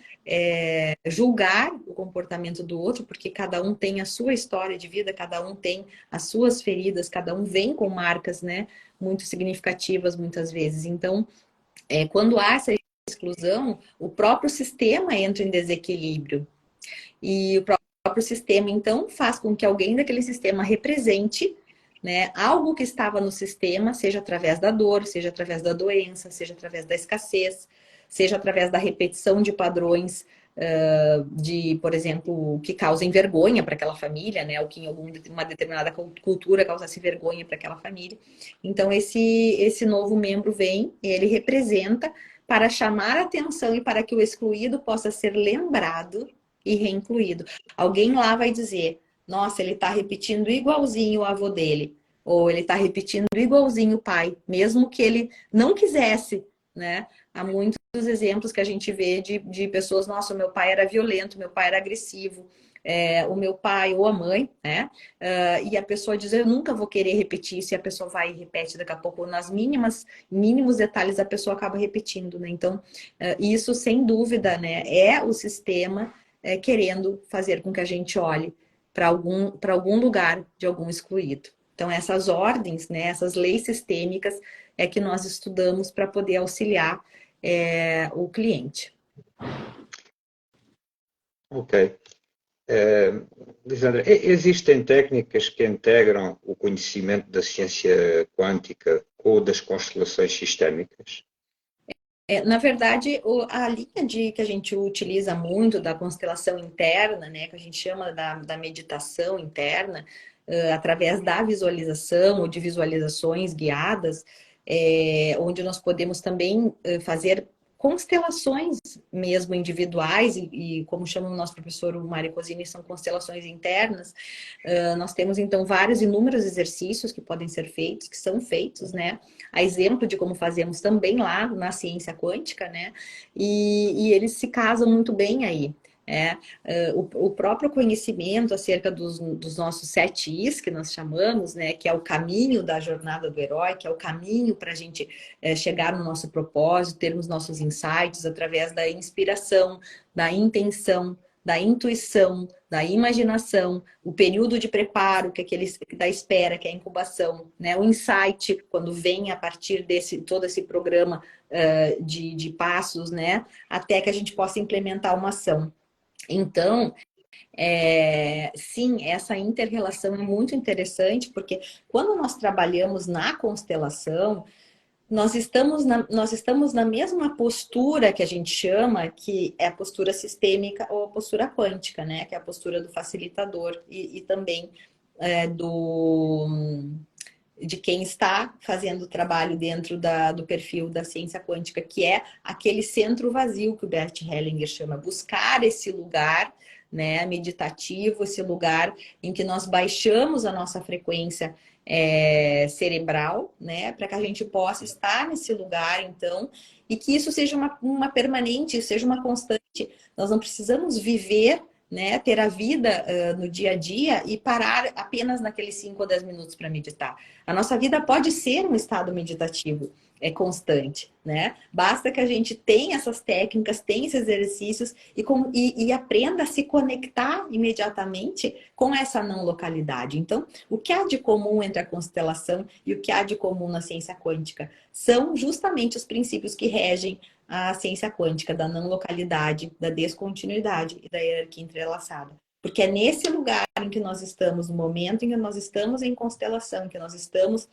julgar o comportamento do outro, porque cada um tem a sua história de vida, cada um tem as suas feridas, cada um vem com marcas, né, muito significativas muitas vezes. Então, quando há essa exclusão, o próprio sistema entra em desequilíbrio. E o próprio sistema, então, faz com que alguém daquele sistema represente, né, algo que estava no sistema, seja através da dor, seja através da doença, seja através da escassez, seja através da repetição de padrões por exemplo, que causem vergonha para aquela família, né? Ou que em uma determinada cultura causasse vergonha para aquela família. Então, esse novo membro vem, ele representa para chamar a atenção e para que o excluído possa ser lembrado e reincluído. Alguém lá vai dizer, nossa, ele está repetindo igualzinho o avô dele. Ou ele está repetindo igualzinho o pai, mesmo que ele não quisesse, né? Há muitos exemplos que a gente vê de pessoas, nossa, o meu pai era violento, meu pai era agressivo, o meu pai ou a mãe, né? E a pessoa diz, eu nunca vou querer repetir isso, e a pessoa vai e repete daqui a pouco, nas mínimos detalhes a pessoa acaba repetindo, né? Então, isso sem dúvida, né, é o sistema querendo fazer com que a gente olhe para algum lugar de algum excluído. Então, essas ordens, né, essas leis sistêmicas é que nós estudamos para poder auxiliar o cliente. Ok. Lisandra, existem técnicas que integram o conhecimento da ciência quântica ou das constelações sistémicas? Na verdade, a linha que a gente utiliza muito da constelação interna, né, que a gente chama da meditação interna, através da visualização ou de visualizações guiadas, onde nós podemos também fazer constelações mesmo individuais, e como chama o nosso professor o Mário Cosini, são constelações internas. Nós temos então vários inúmeros exercícios que podem ser feitos, que são feitos, né? A exemplo de como fazemos também lá na ciência quântica, né? E eles se casam muito bem aí. O próprio conhecimento acerca dos nossos 7 Is, que nós chamamos, né, que é o caminho da jornada do herói, que é o caminho para a gente chegar no nosso propósito, termos nossos insights através da inspiração, da intenção, da intuição, da imaginação, o período de preparo, que é aquele da espera, que é a incubação, né, o insight, quando vem a partir todo esse programa de passos, né, até que a gente possa implementar uma ação. Então, sim, essa inter-relação é muito interessante, porque quando nós trabalhamos na constelação, nós estamos na mesma postura que a gente chama, que é a postura sistêmica ou a postura quântica, né? Que é a postura do facilitador e também de quem está fazendo o trabalho dentro do perfil da ciência quântica, que é aquele centro vazio que o Bert Hellinger chama, buscar esse lugar, né, meditativo, esse lugar em que nós baixamos a nossa frequência cerebral, né, para que a gente possa estar nesse lugar, então, e que isso seja uma permanente, seja uma constante. Nós não precisamos viver, né, ter a vida no dia a dia e parar apenas naqueles 5 ou 10 minutos para meditar. A nossa vida pode ser um estado meditativo constante, né? Basta que a gente tenha essas técnicas, tenha esses exercícios e aprenda a se conectar imediatamente com essa não localidade. Então, o que há de comum entre a constelação e o que há de comum na ciência quântica são justamente os princípios que regem a ciência quântica, da não localidade, da descontinuidade e da hierarquia entrelaçada. Porque é nesse lugar em que nós estamos, no momento em que nós estamos em constelação, em que nós estamos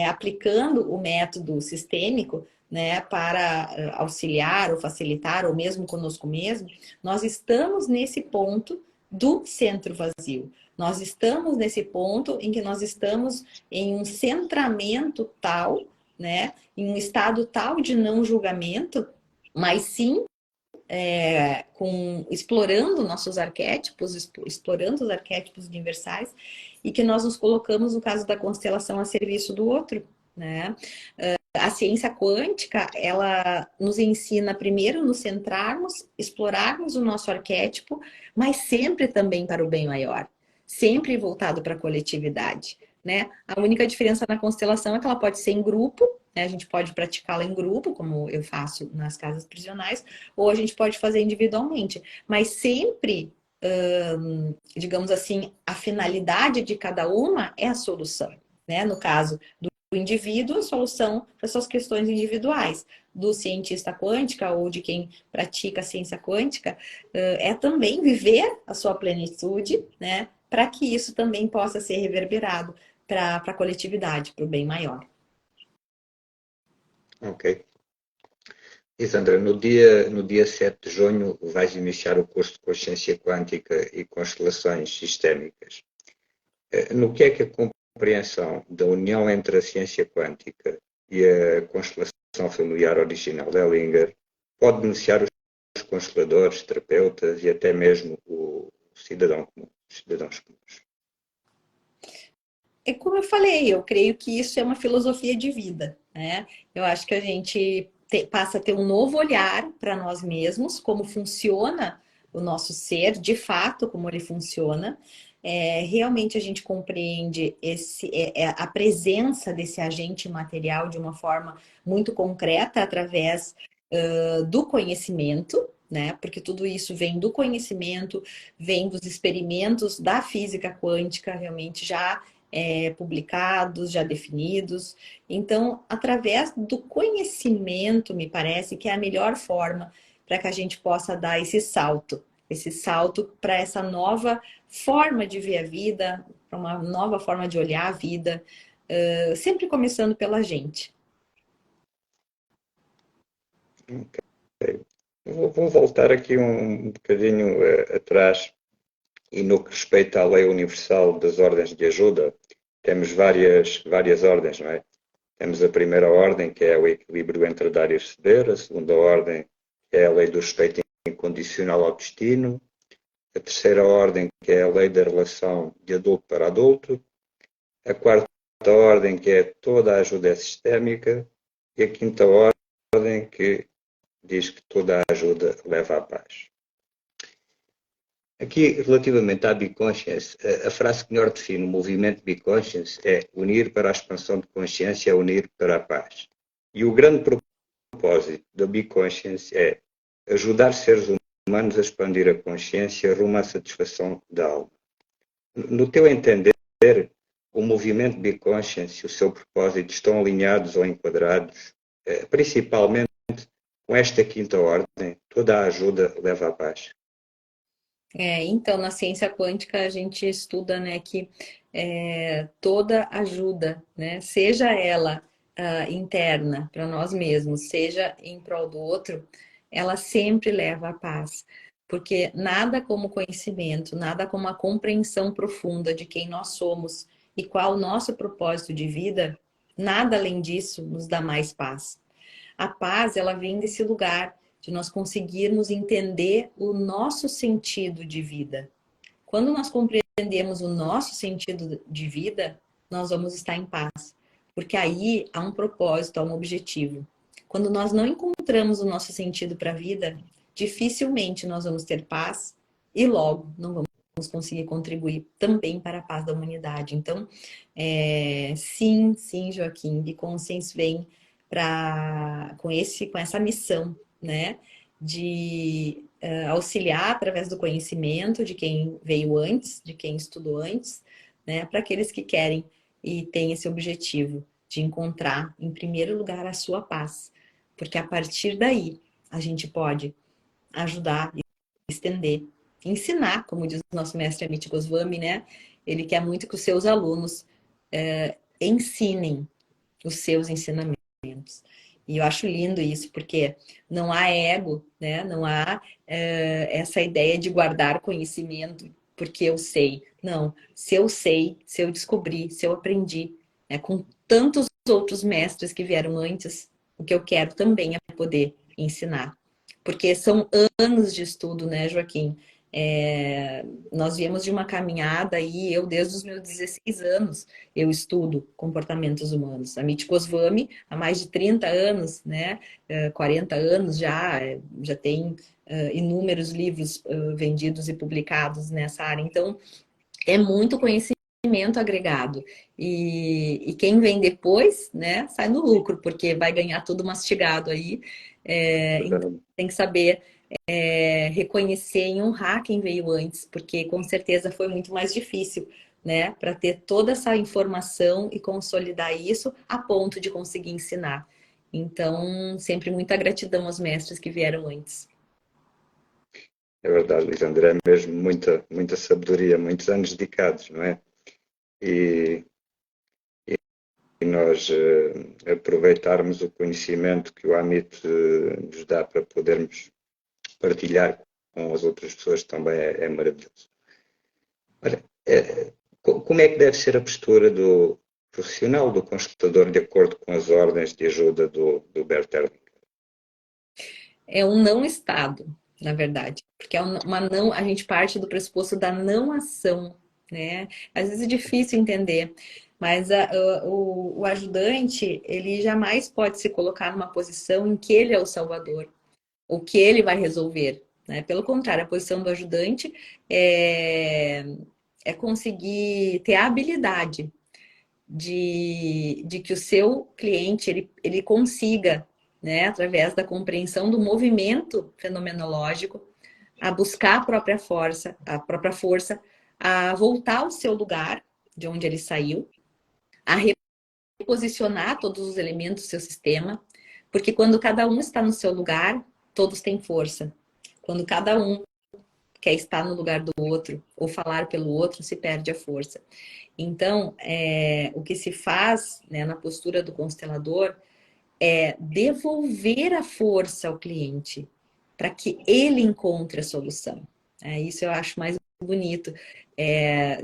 aplicando o método sistêmico, né, para auxiliar ou facilitar, ou mesmo conosco mesmo, nós estamos nesse ponto do centro vazio. Nós estamos nesse ponto em que nós estamos em um centramento tal, né, em um estado tal de não julgamento, mas sim explorando nossos arquétipos, explorando os arquétipos universais, e que nós nos colocamos, no caso da constelação, a serviço do outro, né? A ciência quântica, ela nos ensina primeiro nos centrarmos, explorarmos o nosso arquétipo, mas sempre também para o bem maior, sempre voltado para a coletividade, né? A única diferença na constelação é que ela pode ser em grupo, né? A gente pode praticá-la em grupo, como eu faço nas casas prisionais, ou a gente pode fazer individualmente. Mas sempre, digamos assim, a finalidade de cada uma é a solução, né? No caso do indivíduo, a solução para suas questões individuais. Do cientista quântica ou de quem pratica a ciência quântica, é também viver a sua plenitude, né? Para que isso também possa ser reverberado para a coletividade, para o bem maior. Ok. E Sandra, no dia 7 de junho vais iniciar o curso de Consciência Quântica e Constelações Sistémicas. No que é que a compreensão da união entre a ciência quântica e a constelação familiar original de Hellinger pode beneficiar os consteladores, terapeutas e até mesmo o cidadão comum, os cidadãos comuns? É como eu falei, eu creio que isso é uma filosofia de vida, né? Eu acho que a gente passa a ter um novo olhar para nós mesmos, como funciona o nosso ser, de fato, como ele funciona. Realmente a gente compreende a presença desse agente material de uma forma muito concreta através do conhecimento, né? Porque tudo isso vem do conhecimento, vem dos experimentos da física quântica, realmente já publicados, já definidos. Então, através do conhecimento, me parece que é a melhor forma para que a gente possa dar esse salto para essa nova forma de ver a vida, para uma nova forma de olhar a vida, sempre começando pela gente. Ok. Vou voltar aqui um bocadinho atrás e no que respeita à lei universal das ordens de ajuda, temos várias ordens, não é? Temos a primeira ordem, que é o equilíbrio entre dar e receber, a segunda ordem, que é a lei do respeito incondicional ao destino, a terceira ordem, que é a lei da relação de adulto para adulto, a quarta ordem, que é toda a ajuda é sistémica, e a quinta ordem, que diz que toda a ajuda leva à paz. Aqui, relativamente à Biconscience, a frase que melhor define o movimento Biconscience é unir para a expansão de consciência, unir para a paz. E o grande propósito da Biconscience é ajudar seres humanos a expandir a consciência rumo à satisfação da alma. No teu entender, o movimento Biconscience e o seu propósito estão alinhados ou enquadrados, principalmente com esta quinta ordem, toda a ajuda leva à paz. Então, na ciência quântica, a gente estuda, né, que toda ajuda, né, seja ela interna para nós mesmos, seja em prol do outro, ela sempre leva à paz. Porque nada como conhecimento, nada como a compreensão profunda de quem nós somos e qual o nosso propósito de vida, nada além disso nos dá mais paz. A paz, ela vem desse lugar de nós conseguirmos entender o nosso sentido de vida. Quando nós compreendemos o nosso sentido de vida, nós vamos estar em paz. Porque aí há um propósito, há um objetivo. Quando nós não encontramos o nosso sentido para a vida, dificilmente nós vamos ter paz e logo não vamos conseguir contribuir também para a paz da humanidade. Então, sim, sim, Joaquim, Biconscience vem com essa missão, né, de auxiliar através do conhecimento de quem veio antes, de quem estudou antes, né, para aqueles que querem e têm esse objetivo de encontrar, em primeiro lugar, a sua paz. Porque a partir daí, a gente pode ajudar, estender, ensinar, como diz o nosso mestre Amit Goswami, né? Ele quer muito que os seus alunos ensinem os seus ensinamentos. E eu acho lindo isso, porque não há ego, né? Não há essa ideia de guardar conhecimento porque eu sei. Não, se eu sei, se eu descobri, se eu aprendi, né? Com tantos outros mestres que vieram antes, o que eu quero também é poder ensinar. Porque são anos de estudo, né, Joaquim? Nós viemos de uma caminhada aí, eu desde os meus 16 anos, eu estudo comportamentos humanos. A Amit Goswami, há mais de 30 anos, né, 40 anos já tem inúmeros livros vendidos e publicados nessa área. Então, é muito conhecimento agregado. E quem vem depois, né, sai no lucro, porque vai ganhar tudo mastigado aí. Então tem que saber reconhecer e honrar quem veio antes, porque com certeza foi muito mais difícil, né, para ter toda essa informação e consolidar isso a ponto de conseguir ensinar. Então, sempre muita gratidão aos mestres que vieram antes. É verdade, Lisandra, é mesmo muita sabedoria, muitos anos dedicados, não é? E, e nós aproveitarmos o conhecimento que o Amit nos dá para podermos partilhar com as outras pessoas também é maravilhoso. Olha, como é que deve ser a postura do profissional, do consultador, de acordo com as ordens de ajuda do Bert Hellinger? É um não estado, na verdade, porque é uma não, a gente parte do pressuposto da não ação, né? Às vezes é difícil entender, mas o ajudante, ele jamais pode se colocar numa posição em que ele é o salvador, ou que ele vai resolver, né? Pelo contrário, a posição do ajudante é conseguir ter a habilidade de que o seu cliente ele consiga, né, através da compreensão do movimento fenomenológico, a buscar a própria força, a voltar ao seu lugar de onde ele saiu, a reposicionar todos os elementos do seu sistema, porque quando cada um está no seu lugar, todos têm força. Quando cada um quer estar no lugar do outro ou falar pelo outro, se perde a força. Então, o que se faz, né, na postura do constelador é devolver a força ao cliente para que ele encontre a solução. Isso eu acho mais bonito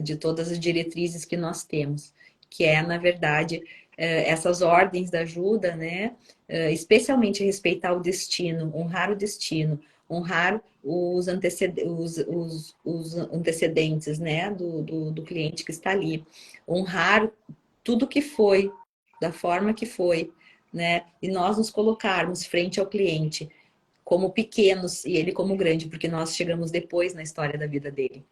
de todas as diretrizes que nós temos, que é, na verdade, essas ordens da ajuda, né? Especialmente respeitar o destino, honrar o destino, honrar os antecedentes, né, do cliente que está ali, honrar tudo que foi, da forma que foi, né, e nós nos colocarmos frente ao cliente como pequenos e ele como grande, porque nós chegamos depois na história da vida dele.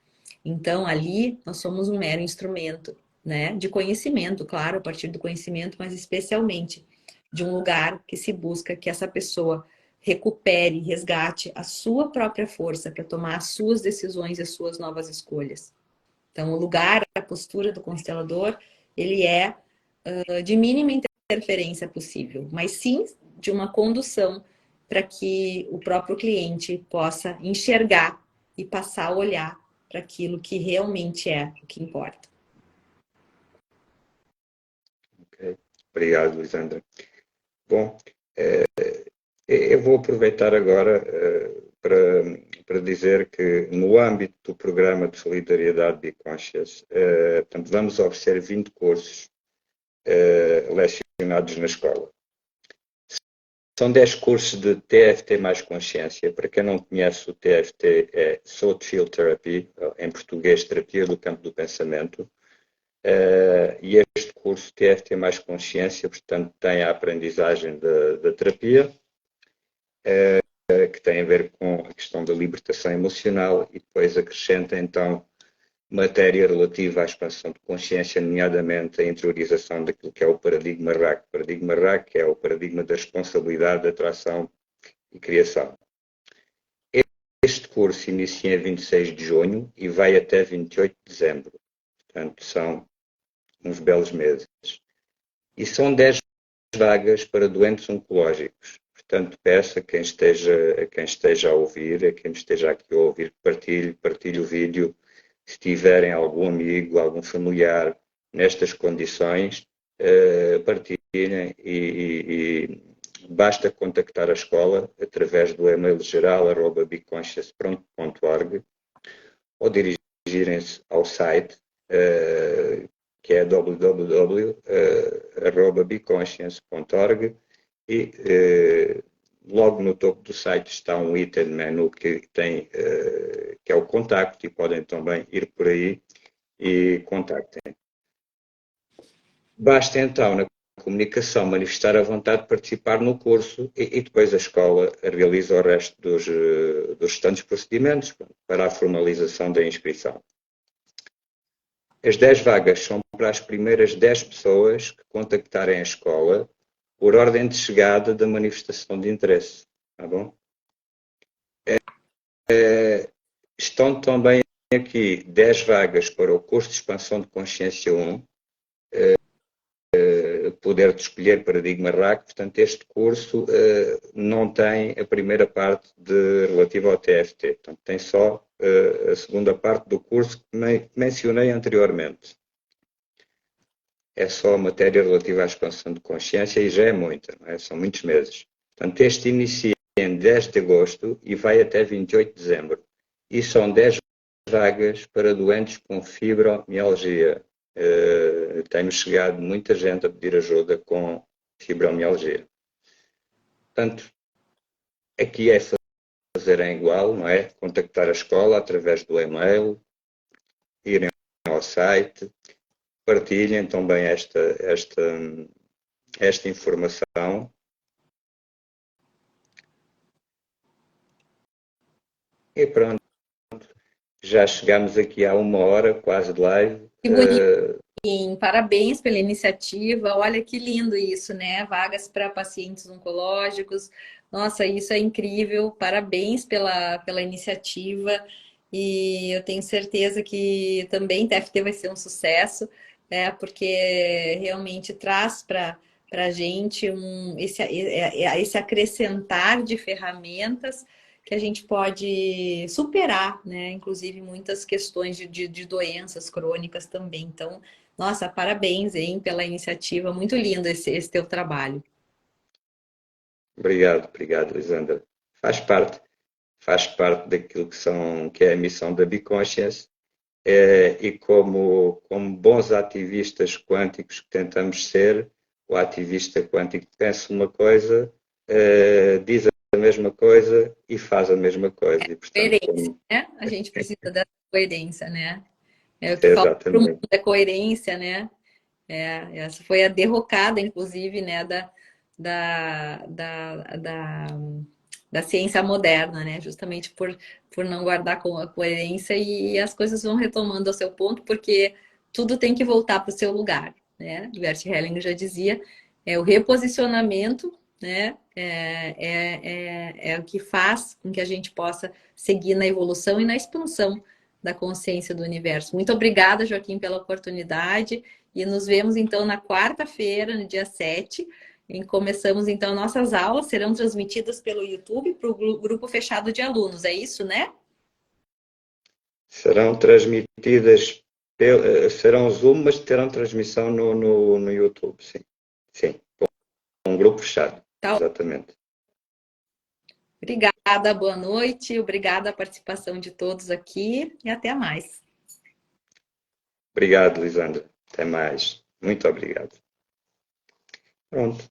Então, ali, nós somos um mero instrumento, né, de conhecimento, claro, a partir do conhecimento, mas especialmente de um lugar que se busca que essa pessoa recupere, resgate a sua própria força para tomar as suas decisões e as suas novas escolhas. Então, o lugar, a postura do constelador, ele é de mínima interferência possível, mas sim de uma condução para que o próprio cliente possa enxergar e passar a olhar para aquilo que realmente é o que importa. Okay. Obrigado, Lisandra. Bom, eu vou aproveitar agora para dizer que no âmbito do programa de solidariedade Be Conscious, portanto, vamos oferecer 20 cursos lecionados na escola. São 10 cursos de TFT mais consciência. Para quem não conhece, o TFT é Thought Field Therapy, em português, terapia do campo do pensamento. E este curso TFT mais consciência, portanto, tem a aprendizagem da terapia, que tem a ver com a questão da libertação emocional e depois acrescenta, então, matéria relativa à expansão de consciência, nomeadamente a interiorização daquilo que é o paradigma RAC. O paradigma RAC é o paradigma da responsabilidade, da atração e criação. Este curso inicia em 26 de junho e vai até 28 de dezembro. Portanto, são uns belos meses. E são 10 vagas para doentes oncológicos. Portanto, peço a quem esteja a ouvir, a quem esteja aqui a ouvir, partilhe o vídeo. Se tiverem algum amigo, algum familiar nestas condições, partilhem e basta contactar a escola através do e-mail geral @beconscious.org ou dirigirem-se ao site que é www.beconscious.org e logo no topo do site está um item de menu que é o contacto e podem também ir por aí e contactem. Basta então na comunicação manifestar a vontade de participar no curso e depois a escola realiza o resto dos restantes procedimentos para a formalização da inscrição. As 10 vagas são para as primeiras 10 pessoas que contactarem a escola por ordem de chegada da manifestação de interesse. Tá bom? Estão também aqui 10 vagas para o curso de expansão de consciência 1, poder de escolher paradigma RAC. Portanto, este curso não tem a primeira parte relativa ao TFT. Portanto, tem só a segunda parte do curso que mencionei anteriormente. É só a matéria relativa à expansão de consciência e já é muita, não é? São muitos meses. Portanto, este inicia em 10 de agosto e vai até 28 de dezembro. E são 10 vagas para doentes com fibromialgia. Tenho chegado muita gente a pedir ajuda com fibromialgia. Portanto, aqui é fazer em igual, não é? Contactar a escola através do e-mail, irem ao site, partilhem também esta informação. E pronto, já chegamos aqui a 1 hora quase de live. Que bonito. Parabéns pela iniciativa. Olha que lindo isso, né? Vagas para pacientes oncológicos. Nossa, isso é incrível. Parabéns pela iniciativa. E eu tenho certeza que também TFT vai ser um sucesso, porque realmente traz para a gente esse acrescentar de ferramentas que a gente pode superar, né? Inclusive muitas questões de doenças crônicas também. Então, nossa, parabéns, hein, pela iniciativa. Muito lindo esse teu trabalho. Obrigado, Lisandra. Faz parte daquilo que é a missão da BeConscious, e como bons ativistas quânticos que tentamos ser, o ativista quântico pensa uma coisa, diz a mesma coisa e faz a mesma coisa. E, portanto, Coerência, né? A gente precisa dessa coerência, né? O que falta para o exatamente. mundo é coerência, né? Essa foi a derrocada, inclusive, né, da, da, da, da ciência moderna, né? Justamente por não guardar com a coerência e as coisas vão retomando ao seu ponto, porque tudo tem que voltar para o seu lugar, né? Bert Hellinger já dizia, o reposicionamento, né? É o que faz com que a gente possa seguir na evolução e na expansão da consciência do universo. Muito obrigada, Joaquim, pela oportunidade. E nos vemos, então, na quarta-feira, no dia 7. E começamos, então, nossas aulas. Serão transmitidas pelo YouTube para o grupo fechado de alunos. É isso, né? Serão transmitidas, serão Zoom, mas terão transmissão no YouTube, sim. Sim, um grupo fechado, Tá. exatamente. Obrigada, boa noite. Obrigada a participação de todos aqui e até mais. Obrigado, Lisandra. Até mais. Muito obrigado. Pronto.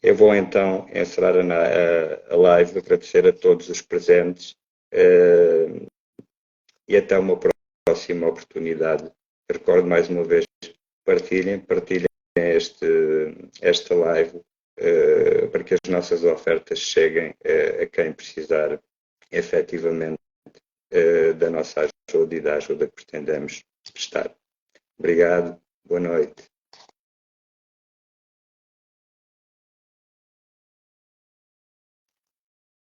Eu vou então encerrar a live, agradecer a todos os presentes e até uma próxima oportunidade. Recordo mais uma vez, partilhem esta live para que as nossas ofertas cheguem a quem precisar efetivamente da nossa ajuda e da ajuda que pretendemos prestar. Obrigado, boa noite.